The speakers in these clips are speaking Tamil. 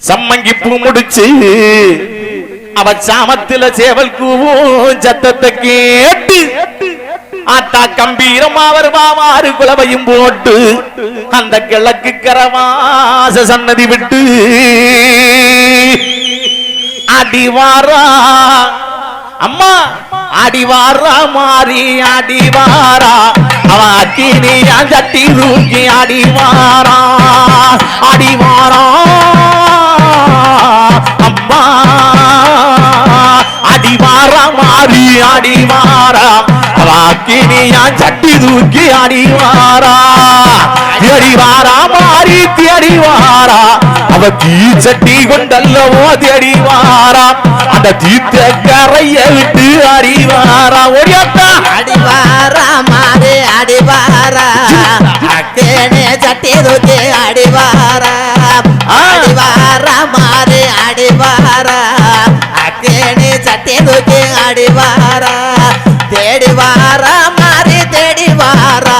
சம்மங்கி பூ முடிச்சு அவ சாமத்தில சேவல் கூவும் சத்தத்தை கேட்டு ஆத்தா கம்பீரமா வருவாமாறு குலவையும் போட்டு அந்த கிழக்கு கரவாச சன்னதி விட்டு அடிவாரா அம்மா அடிவாரா மாறி அடிவாரா அவன் அக்கினியா சட்டி தூக்கி அடிவாரா அடிவாரா அம்மா அடிவாரா மாறி அடிவாரா அவன் அக்கினியா சட்டி தூக்கி அடிவாரா அடிவாரா மாறி தேடிவாரா அவ தீ சட்டி கொண்டல்லவோ தேடிவாரா அந்த தீத்த கரைய விட்டு அடிவாரா ஓடியாத்தா அடிவாரா மாறி அடிவாரா அக்கேனே சட்டி தூக்கி அடிவாரா அடிவாரா மாறி அடிவாரா அக்கேனே சட்டி தூக்கி அடிவாரா தேடிவாரா மாறி தேடிவாரா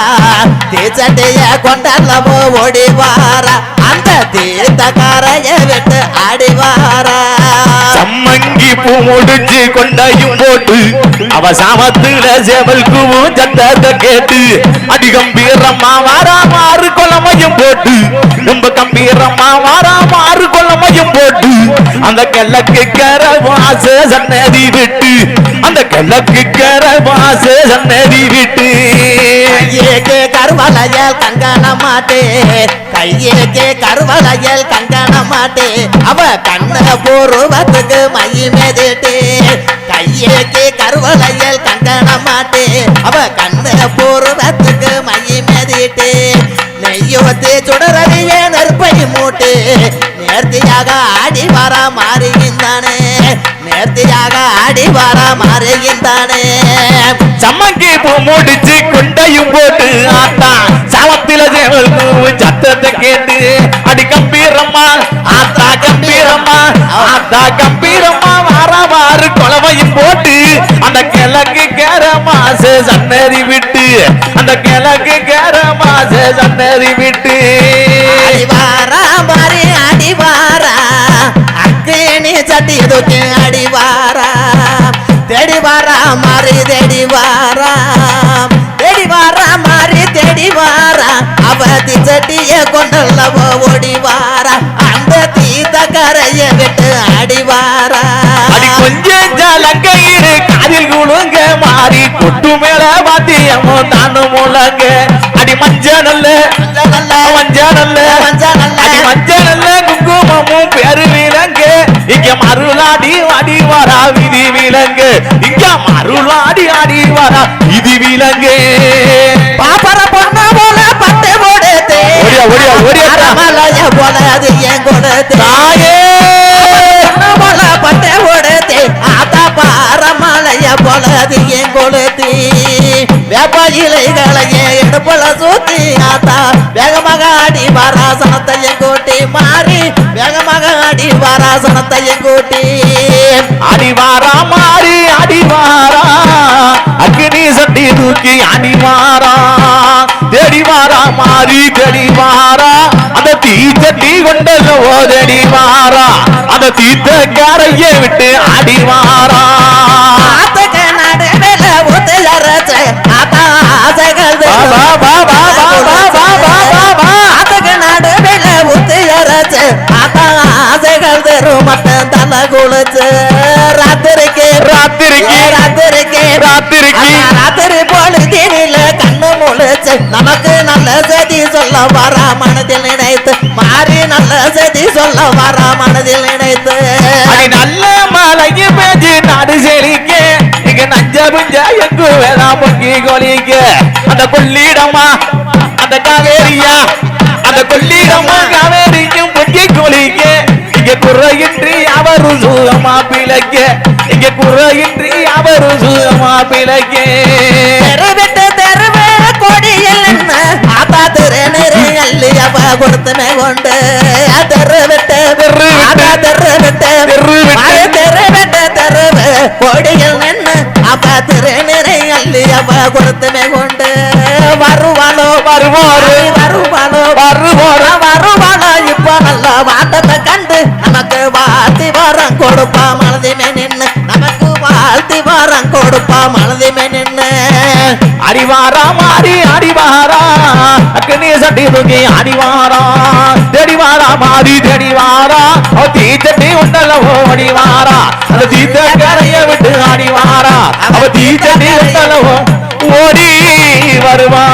தீச்சட்டிய கொண்டல்லவோ ஓடிவாரா அந்த தீர்த்த கரைய விட்டு அடிவாரா சம்மங்கி பூ முடிச்சு கொண்டையும் போட்டு அவ சாமத்துல சேவல் கூவும் சத்தத்தை கேட்டு அதிகம்பீரம்மா வாராமாறு கொலமையும் போட்டு ரொம்ப கம்பீரம்மா வாராமாறு கொலமையும் போட்டு அந்த கிழக்கு கரவாச சன்னதி விட்டு அந்த கிழக்கு கரவாச சன்னதி விட்டு கையேக்கே கருவளையல் கங்கண மாட்டே கையேக்கே கருவளையல் கங்கண மாட்டே அவ கண்ண பூர்வத்துக்கு மையமேதேட்டே கையேக்கே கருவளையல் கங்கண மாட்டே அவ கண்ண பூர்வத்துக்கு மையமேதேட்டே நெய்யோத்தே சுடரறிய நெருப்பை மூட்டே நேர்த்தியாக ஆடி வர மாறுகின்றானே நேர்த்தியாக ஆடி வர மாறுகின்றானே சம்மங்கி பூ முடிச்சு கொண்டையும் போட்டு ஆத்தா சாமத்தில சேவல் கூவும் சத்தத்தை கேட்டு அடி கம்பீரம்மா ஆத்தா கம்பீரம்மா ஆத்தா கம்பீரம்மா வாராமாறு கொலவையும் போட்டு அந்த கிழக்கு கரமாச சன்னதி விட்டு அந்த கிழக்கு கரமாச சன்னதி விட்டு அடிவாரா மாறி அடிவாரா அக்கேனி சட்டி தூக்கி அடிவாரா தேடிவாரா மாறி தேடிவாரா தேடிவாரா மாறி தேடிவாரா அவதி சட்டிய கொண்டல்லவோ ஓடிவாரா அந்த தீத்த கரைய விட்டு அடிவாரா அடி கொஞ்சம் ஜலங்கையிரு காதில் குழுங்க மாறி கொட்டு மேல வாத்தியமோ தானும் முழங்க அடி மஞ்சள் அடி மஞ்சள் குங்குமமும் பெரு விலங்கு இங்க மருளாடி அடி வரா விதி விலங்கு இங்க மருளாடி அடி வரா விதி விலங்கு பாப்பர பொண்ண போல பட்டு போடுதே மலைய போல அது ஏன் கொடுத்தே தாயே போல பட்டு போடுதே ஆத்தா பாரமலைய போல அது ஏன் கொடுத்தே வேப்ப இலைகளையே எடுப்பல சூத்தி ஆத்தா வேகமாக அடி வாராசனத்தையும் கூட்டி மாறி வேகமாக அடி வாராசனத்தையும் கூட்டி அடிவாரா மாறி அடிவாரா அக்னி சட்டி தூக்கி அடிவாரா தேடிவாரா மாறி தேடிவாரா அந்த தீச்சட்டி கொண்டல்லோ தேடிவாரா அந்த தீத்த கரைய விட்டு அடிவாரா ஆத்தக நடுவேல ஊத்துயரச்ச ஆத்தா ஆசைகள் ஆத்தக நடுவேல ஊத்துயரச்ச ஆத்தா ஆசைகள் தரும் மட்டும் தலை குளிச்சு ராத்திரிக்கு ராத்திரி பொழுதினில கண்ணு முழிச்சு நமக்கு நல்ல செய்தி சொல்ல வர மனதில் நினைத்து மாறி நல்ல செய்தி சொல்ல வர மனதில் நினைத்து நல்ல மலைக்கு பேச்சு நாடு செழிக்க இங்க நஞ்ச புஞ்ச எங்கு வேணா பொங்கி கொலிக்க அந்த கொள்ளிடமா அந்த காவேரியா அந்த கொள்ளிடமா காவேரியும் பொங்கி கொலிக்க இங்க குறையின்றி அவரு சுகமா பிழைக்க இங்க குறையின்றி அவரு சுகமா பிழைக்க தெருவே கொடியில் என்ன ஆத்தா திரு நிறை அள்ளி அவ கொடுத்துமே கொண்டு தெருவிட்டு கொடியில் நின்று அவ திரு நிறை அள்ளி அவ கொடுத்துமே கொண்டு வருவாளோ இப்ப நல்ல வாட்டத்தை கண்டு நம்ம அத்திவாரம் கொடுப்பா மனதிமே நின்னு அடிவாரா மாறி அடிவாரா அக்கனே சட்டி தூக்கி அடிவாரா தெடிவாரா மாறி தெடிவாரா அவ தீச்சட்டி உண்டல ஓடிவாரா அந்த தீத்த கரைய விட்டு அடிவாரா அவ தீச்சட்டி உண்டல ஓடி வருவா